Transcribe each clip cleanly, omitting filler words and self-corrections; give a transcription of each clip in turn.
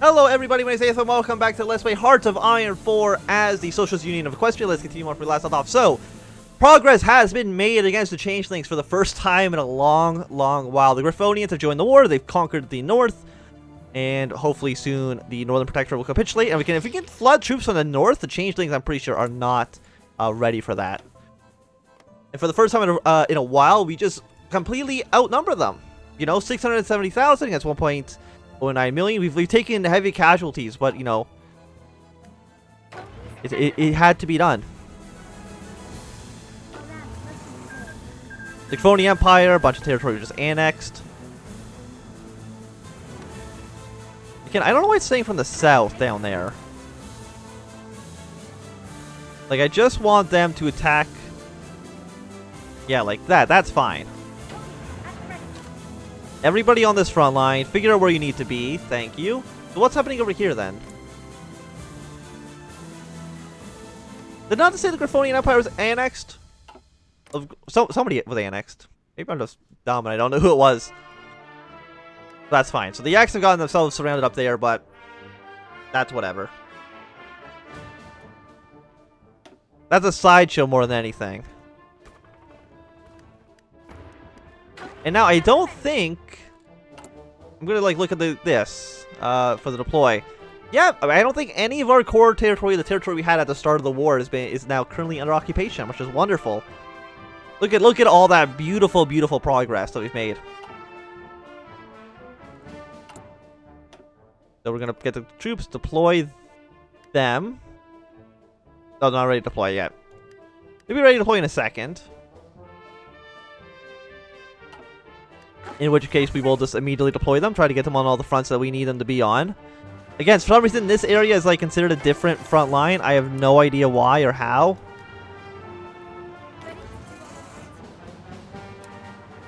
Hello everybody, my name is Ethan. Welcome back to Let's Play Hearts of Iron 4 as the Socialist Union of Equestria. Let's continue on from where we last left off. So, progress has been made against the Changelings for the first time in a long while. The Griffonians have joined the war, they've conquered the north, and hopefully soon the Northern Protectorate will capitulate. And if we can flood troops from the north, the Changelings, I'm pretty sure, are not ready for that. And for the first time in a while, we just completely outnumber them. You know, 670,000 against 1.09 million. We've taken heavy casualties, but you know, it had to be done. The Crony Empire, a bunch of territory was just annexed. Again, I don't know why it's saying from the south down there. Like, I just want them to attack. Yeah, like that. That's fine. Everybody on this front line, figure out where you need to be. Thank you. So what's happening over here then? Did not say the Griffonian Empire was annexed? Somebody was annexed. Maybe I'm just dumb and I don't know who it was. That's fine. So the Yaks have gotten themselves surrounded up there, but that's whatever. That's a sideshow more than anything. And now I don't think I'm gonna like look at this for the deploy. Yeah, I don't think any of our core territory, the territory we had at the start of the war, is now currently under occupation, which is wonderful. Look at all that beautiful progress that we've made. So we're gonna get the troops, deploy them. No, not ready to deploy yet. We'll be ready to deploy in a second. In which case, we will just immediately deploy them, try to get them on all the fronts that we need them to be on. Again, for some reason, this area is like considered a different front line. I have no idea why or how.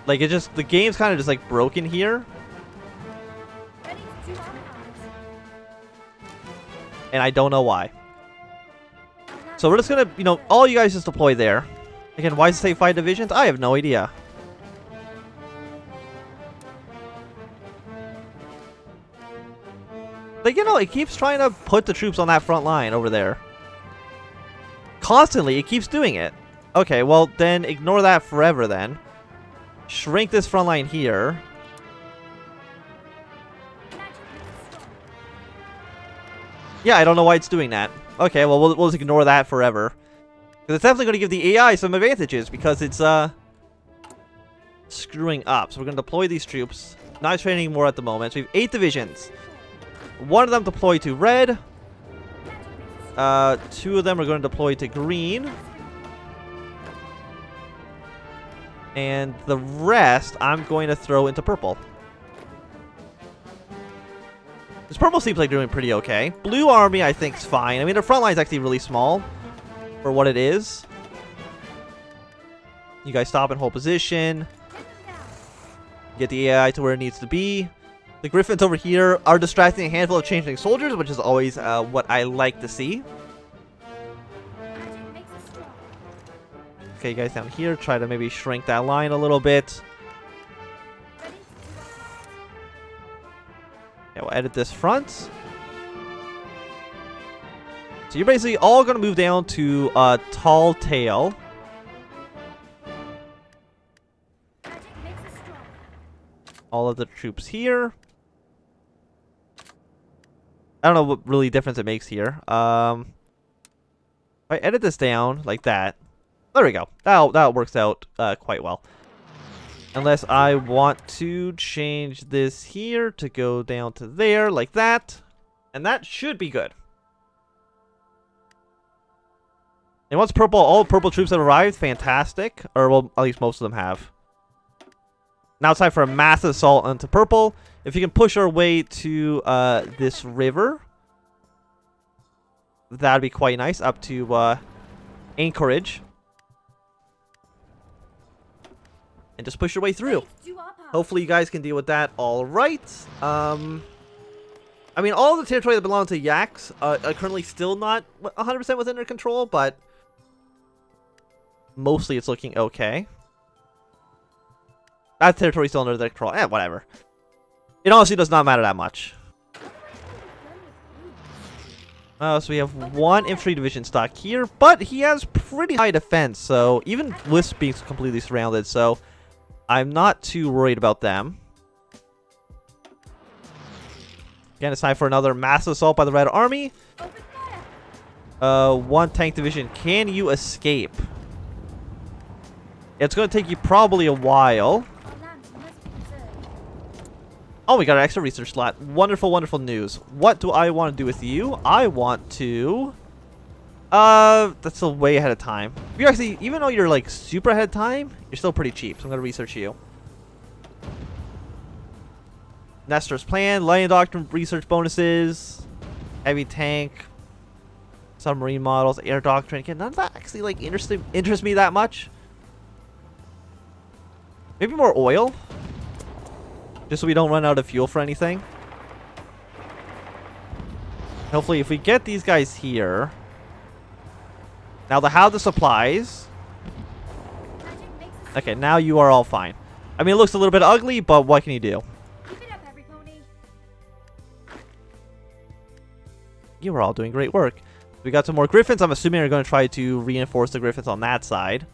Like, it just, the game's kind of just like broken here. And I don't know why. So we're just gonna, you know, all you guys just deploy there. Again, why does it say 5 divisions? I have no idea. Like, you know, it keeps trying to put the troops on that front line over there. Constantly, it keeps doing it. Okay, well, then ignore that forever then. Shrink this front line here. Yeah, I don't know why it's doing that. Okay, well, we'll just ignore that forever. Because it's definitely going to give the AI some advantages, because it's, screwing up. So we're going to deploy these troops. Not training more at the moment. So we have 8 divisions. 1 of them deploy to red. 2 of them are going to deploy to green. And the rest I'm going to throw into purple. This purple seems like doing pretty okay. Blue army I think is fine. I mean, their front line is actually really small for what it is. You guys stop and hold position. Get the AI to where it needs to be. The Griffins over here are distracting a handful of changeling soldiers, which is always what I like to see. Okay, you guys down here, try to maybe shrink that line a little bit. Okay, we'll edit this front. So you're basically all going to move down to Tall Tail. All of the troops here. I don't know what really difference it makes here. If I edit this down like that, there we go. That works out quite well. Unless I want to change this here to go down to there like that, and that should be good. And once purple, all purple troops have arrived, fantastic. Or well, at least most of them have. Now it's time for a massive assault onto purple. If you can push our way to this river, that'd be quite nice. Up to Anchorage. And just push your way through. Hopefully you guys can deal with that all right. I mean, all the territory that belongs to Yaks are currently still not 100% within their control, but mostly it's looking okay. That territory's still under their control. Whatever. It honestly does not matter that much. So we have one infantry division stock here, but he has pretty high defense, so even with being completely surrounded, so I'm not too worried about them. Again, it's time for another massive assault by the Red Army. One tank division. Can you escape? It's going to take you probably a while. Oh, we got an extra research slot. Wonderful, wonderful news. What do I want to do with you? I want to... that's a way ahead of time. You're actually, even though you're like super ahead of time, you're still pretty cheap, so I'm going to research you. Nestor's plan, Lion Doctrine research bonuses, heavy tank, submarine models, air doctrine. Again, none of that actually like interests me that much. Maybe more oil, just so we don't run out of fuel for anything. Hopefully, if we get these guys here, now they have the supplies. Okay, now you are all fine. I mean, it looks a little bit ugly, but what can you do? You are all doing great work. We got some more Griffins. I'm assuming we're going to try to reinforce the Griffins on that side.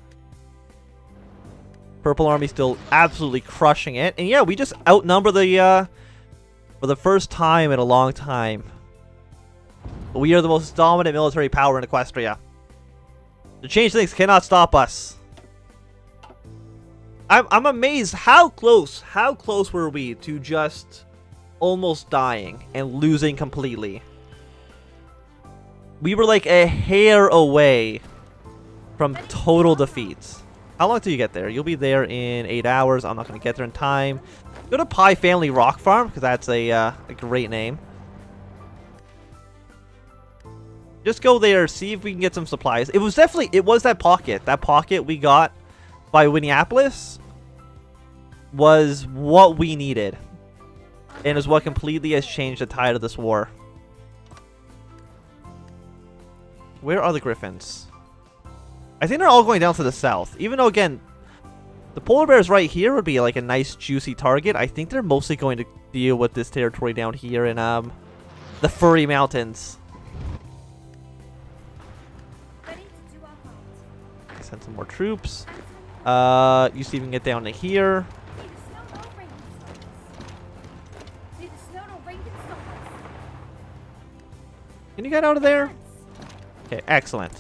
Purple Army still absolutely crushing it. And yeah, we just outnumber the, for the first time in a long time. We are the most dominant military power in Equestria. The changelings cannot stop us. I'm amazed how close were we to just almost dying and losing completely. We were like a hair away from total defeats. How long till you get there? You'll be there in 8 hours. I'm not going to get there in time. Go to Pie Family Rock Farm, because that's a great name. Just go there, see if we can get some supplies. It was that pocket. That pocket we got by Minneapolis was what we needed. And is what completely has changed the tide of this war. Where are the Griffins? I think they're all going down to the south. Even though, again, the polar bears right here would be like a nice, juicy target. I think they're mostly going to deal with this territory down here in the Furry Mountains. Send some more troops. You see if you can get down to here. Can you get out of there? Okay, excellent.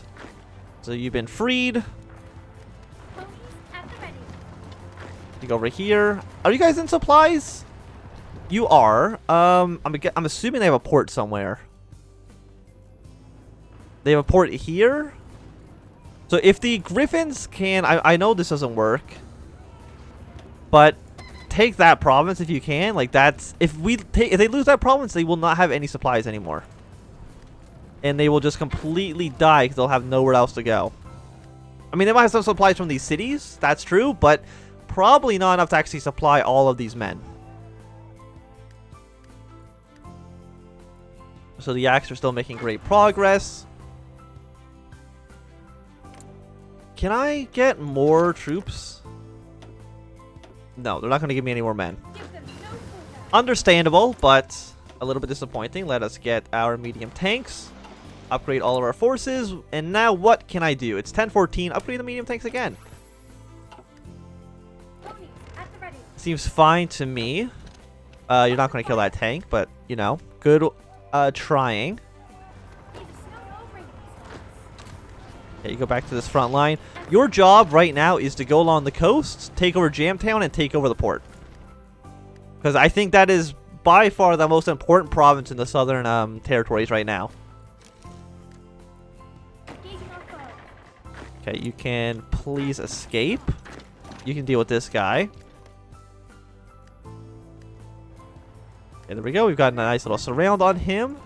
So you've been freed. You go over here. Are you guys in supplies? You are. I'm assuming they have a port somewhere. They have a port here. So if the Griffins can, I know this doesn't work, but take that province if you can. Like that's if they lose that province, they will not have any supplies anymore. And they will just completely die because they'll have nowhere else to go. I mean, they might have some supplies from these cities. That's true. But probably not enough to actually supply all of these men. So the Yaks are still making great progress. Can I get more troops? No, they're not going to give me any more men. Understandable, but a little bit disappointing. Let us get our medium tanks. Upgrade all of our forces. And now what can I do? It's 10-14. Upgrade the medium tanks again. Seems fine to me. You're not going to kill that tank, but, you know, good trying. Okay, you go back to this front line. Your job right now is to go along the coast, take over Jamtown, and take over the port. Because I think that is by far the most important province in the southern territories right now. Okay, you can please escape. You can deal with this guy. Okay, there we go. We've got a nice little surround on him.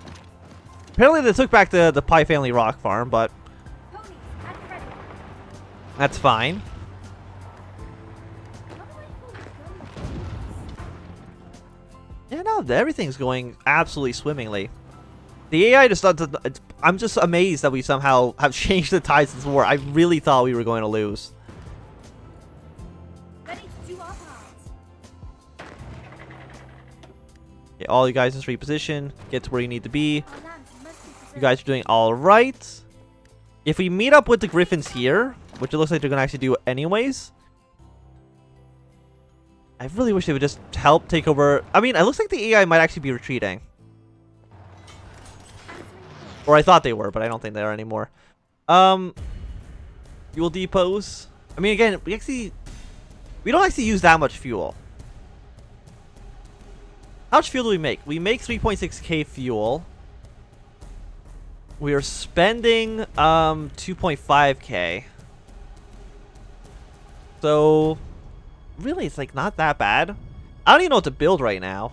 Apparently they took back the Pie Family Rock Farm, but that's fine. Yeah, no, everything's going absolutely swimmingly. The AI just doesn't. I'm just amazed that we somehow have changed the tides of this war. I really thought we were going to lose. Okay, all you guys just reposition. Get to where you need to be. You guys are doing alright. If we meet up with the Griffins here, which it looks like they're going to actually do anyways, I really wish they would just help take over. I mean, it looks like the AI might actually be retreating. Or I thought they were, but I don't think they are anymore. Fuel depots. I mean, again, we don't actually use that much fuel. How much fuel do we make? We make 3.6k fuel. We are spending 2.5k. So really, it's like not that bad. I don't even know what to build right now.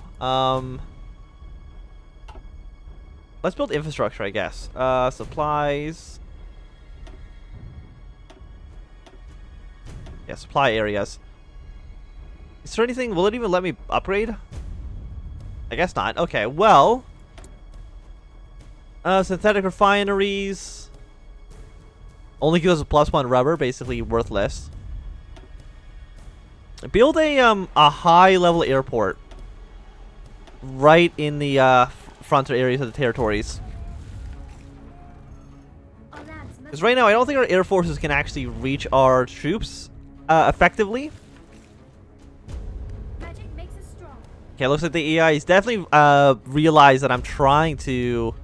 Let's build infrastructure, I guess. Supplies. Yeah, supply areas. Is there anything? Will it even let me upgrade? I guess not. Okay, well. Synthetic refineries. Only gives us a +1 rubber, basically worthless. Build a high-level airport right in the frontier areas of the territories. Because right now, I don't think our air forces can actually reach our troops effectively. Okay, looks like the AI is definitely realized that I'm trying to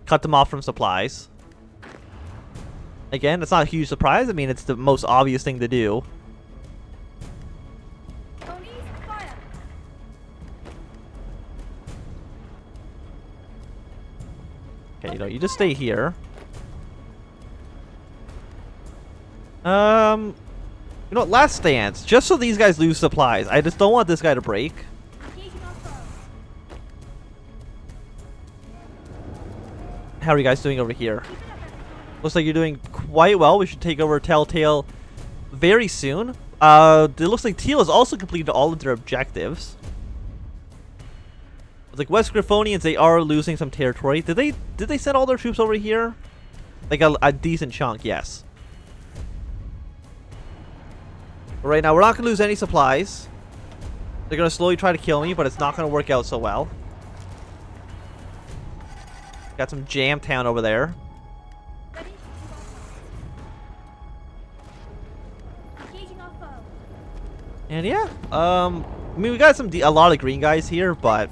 cut them off from supplies. Again, it's not a huge surprise. I mean, it's the most obvious thing to do. Okay, you know, you just stay here. You know what? Last stance. Just so these guys lose supplies. I just don't want this guy to break. How are you guys doing over here? Looks like you're doing quite well. We should take over Telltale very soon. It looks like Teal has also completed all of their objectives. Like West Griffonians, they are losing some territory. Did they send all their troops over here? Like a decent chunk, yes. But right now, we're not gonna lose any supplies. They're gonna slowly try to kill me, but it's not gonna work out so well. Got some Jam Town over there. And yeah, I mean, we got a lot of green guys here, but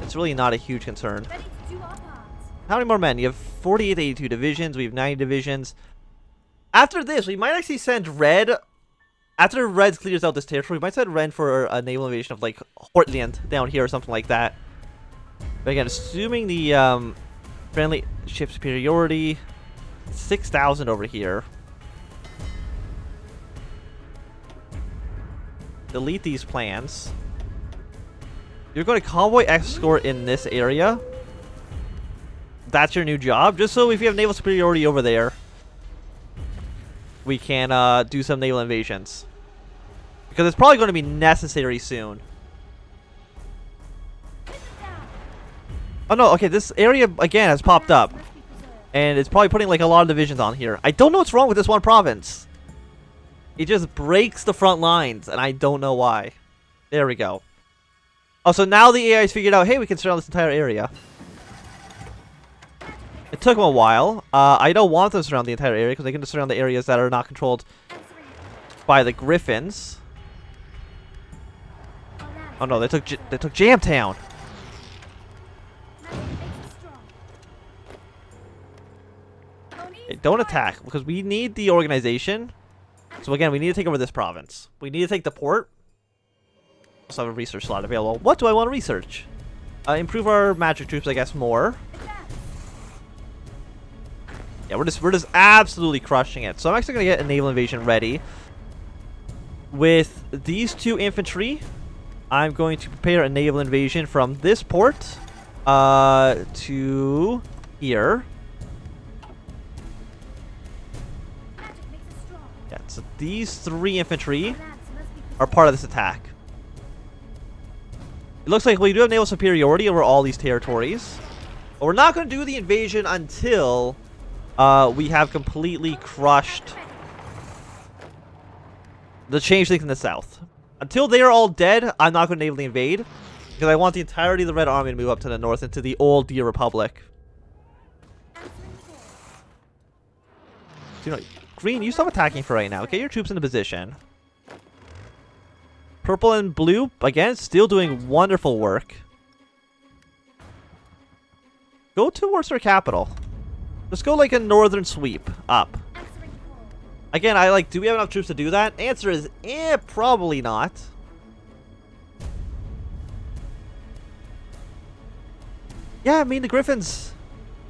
it's really not a huge concern. How many more men? You have 48, 82 divisions. We have 90 divisions. After this, we might actually send Red. After Red clears out this territory, we might send Red for a naval invasion of like Hortland down here or something like that. But again, assuming the friendly ship superiority, 6,000 over here. Delete these plans. You're going to convoy escort in this area. That's your new job. Just so if you have naval superiority over there, we can do some naval invasions. Because it's probably going to be necessary soon. Oh no, okay, this area again has popped up. And it's probably putting like a lot of divisions on here. I don't know what's wrong with this one province. It just breaks the front lines, and I don't know why. There we go. Oh, so now the AI's figured out, hey, we can surround this entire area. It took them a while. I don't want them to surround the entire area, because they can just surround the areas that are not controlled by the Griffins. Oh no, they took Jamtown. Okay, don't attack, because we need the organization. So again, we need to take over this province. We need to take the port. Also have a research slot available. What do I want to research? Improve our magic troops, I guess, more. Yeah, we're just absolutely crushing it. So I'm actually gonna get a naval invasion ready. With these two infantry, I'm going to prepare a naval invasion from this port to here. Yeah, so these three infantry are part of this attack. It looks like we do have naval superiority over all these territories. But we're not going to do the invasion until we have completely crushed the changelings in the south. Until they are all dead, I'm not going to navally invade. Because I want the entirety of the Red Army to move up to the north into the old Dear Republic. You know, Green, you stop attacking for right now. Get your troops into position. Purple and blue, again, still doing wonderful work. Go towards their capital. Just go like a northern sweep up. Again, do we have enough troops to do that? Answer is, probably not. Yeah, I mean, the Griffins,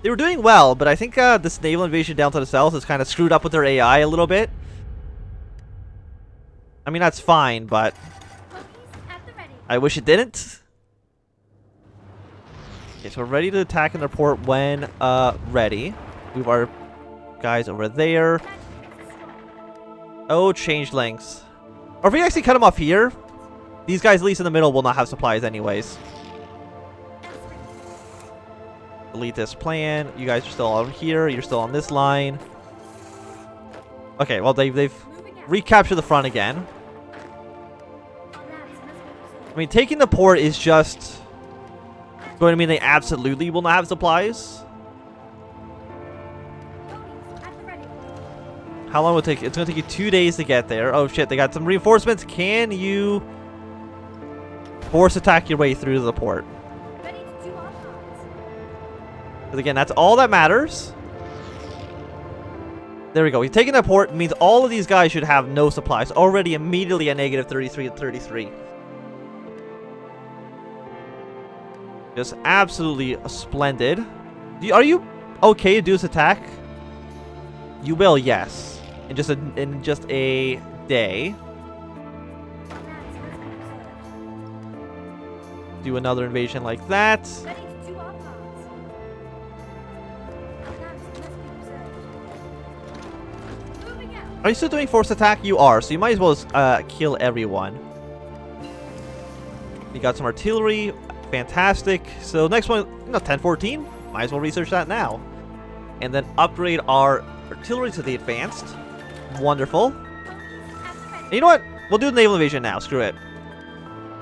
they were doing well, but I think this naval invasion down to the south has kind of screwed up with their AI a little bit. I mean, that's fine, but I wish it didn't. Okay, so we're ready to attack in their port when ready. Move our guys over there. Oh, changelings. Or if we actually cut them off here, these guys, at least in the middle, will not have supplies anyways. Delete this plan. You guys are still on here. You're still on this line. Okay, well, they've recaptured the front again. I mean, taking the port is just going to mean they absolutely will not have supplies. How long will it take? It's going to take you 2 days to get there. Oh, shit. They got some reinforcements. Can you force attack your way through the port? Because, again, that's all that matters. There we go. We've taken that port. It means all of these guys should have no supplies. Already immediately at negative 33 and 33. Just absolutely splendid. Are you okay to do this attack? You will, yes. In just a day. Do another invasion like that. Are you still doing force attack? You are, so you might as well kill everyone. You got some artillery. Fantastic. So next one, 1014. Might as well research that now. And then upgrade our artillery to the advanced. Wonderful. And you know what? We'll do the naval invasion now. Screw it.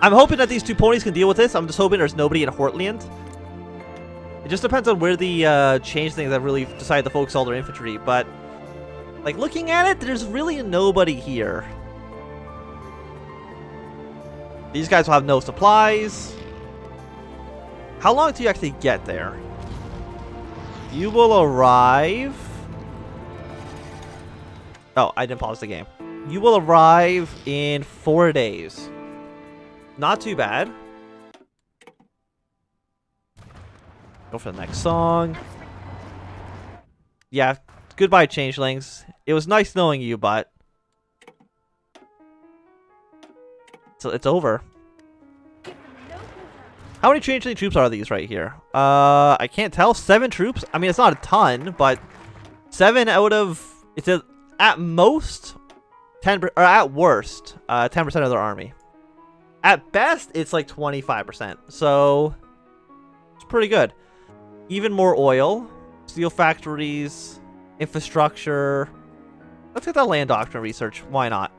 I'm hoping that these two ponies can deal with this. I'm just hoping there's nobody in Hortland. It just depends on where the change things have really decided to focus all their infantry. But, like, looking at it, there's really nobody here. These guys will have no supplies. How long do you actually get there? You will arrive... Oh, I didn't pause the game. You will arrive in 4 days. Not too bad. Go for the next song. Yeah, goodbye, changelings. It was nice knowing you, but... So it's over. How many changeling troops are these right here? I can't tell. 7 troops? I mean, it's not a ton, but 7 out of... It's at most 10, or at worst 10% of their army. At best, it's like 25%. So it's pretty good. Even more oil, steel factories, infrastructure. Let's get that land doctrine research. Why not?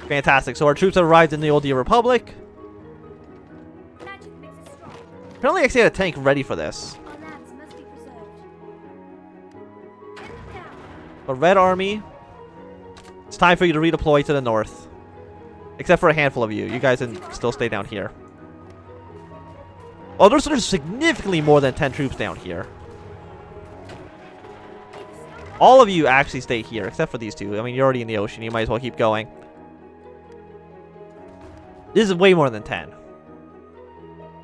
Fantastic. So our troops have arrived in the old Dear Republic. Apparently, I actually had a tank ready for this. The Red Army. It's time for you to redeploy to the north. Except for a handful of you. You guys can still stay down here. Oh, there's significantly more than 10 troops down here. All of you actually stay here, except for these two. I mean, you're already in the ocean. You might as well keep going. This is way more than 10.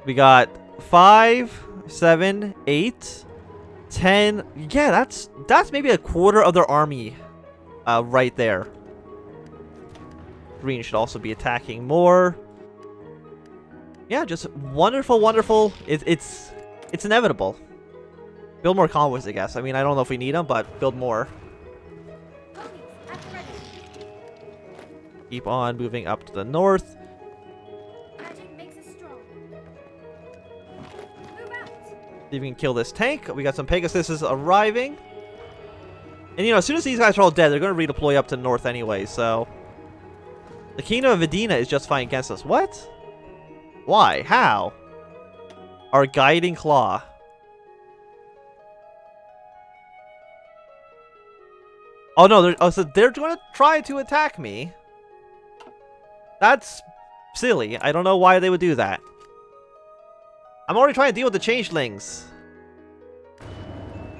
We got 5, 7, 8, 10. Yeah, that's maybe a quarter of their army right there. Green should also be attacking more. Yeah, just wonderful, wonderful. It's inevitable. Build more convoys, I guess. I mean, I don't know if we need them, but build more. Keep on moving up to the north. See if we can kill this tank. We got some Pegasuses arriving. And, you know, as soon as these guys are all dead, they're going to redeploy up to the north anyway, so... The Kingdom of Edina is just fine against us. What? Why? How? Our guiding claw. Oh no, so they're going to try to attack me. That's silly. I don't know why they would do that. I'm already trying to deal with the changelings.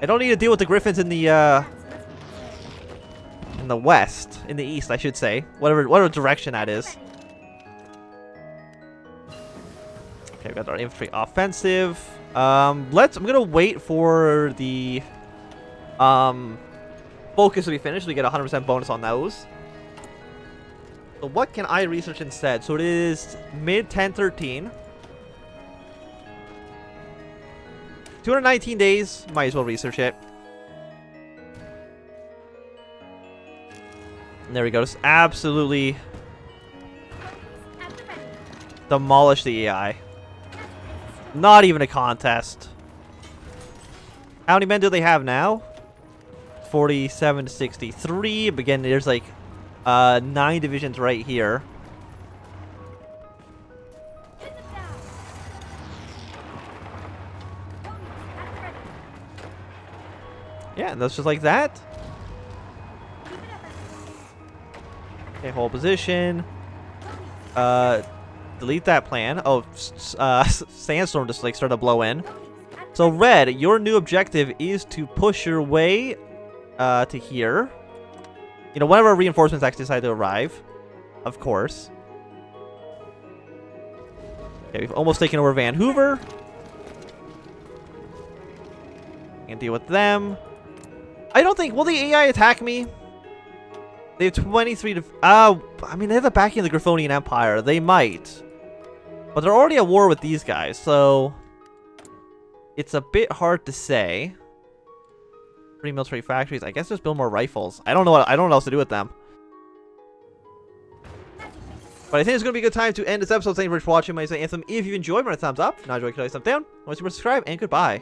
I don't need to deal with the griffins in the west, in the east, I should say. Whatever direction that is. Okay, we got our infantry offensive. I'm gonna wait for the focus to be finished. We get a 100% bonus on those. So what can I research instead? So it is mid 1013. 219 days. Might as well research it. And there we go. Just absolutely demolish the AI. Not even a contest. How many men do they have now? 47 to 63. But again, there's like 9 divisions right here. Yeah, and that's just like that. Okay, hold position. Delete that plan. Oh, sandstorm just like started to blow in. So red, your new objective is to push your way to here. You know, whenever our reinforcements actually decide to arrive, of course. Okay, we've almost taken over Vancouver. Can deal with them. I don't think... Will the AI attack me? They have 23 to... I mean, they have the backing of the Griffonian Empire. They might. But they're already at war with these guys, so... It's a bit hard to say. 3 military factories. I guess just build more rifles. I don't know what else to do with them. But I think it's going to be a good time to end this episode. Thank you very much for watching. My name is Anthem. If you enjoyed, give it a thumbs up. If not enjoyed, click a thumbs down. Once you subscribe, and goodbye.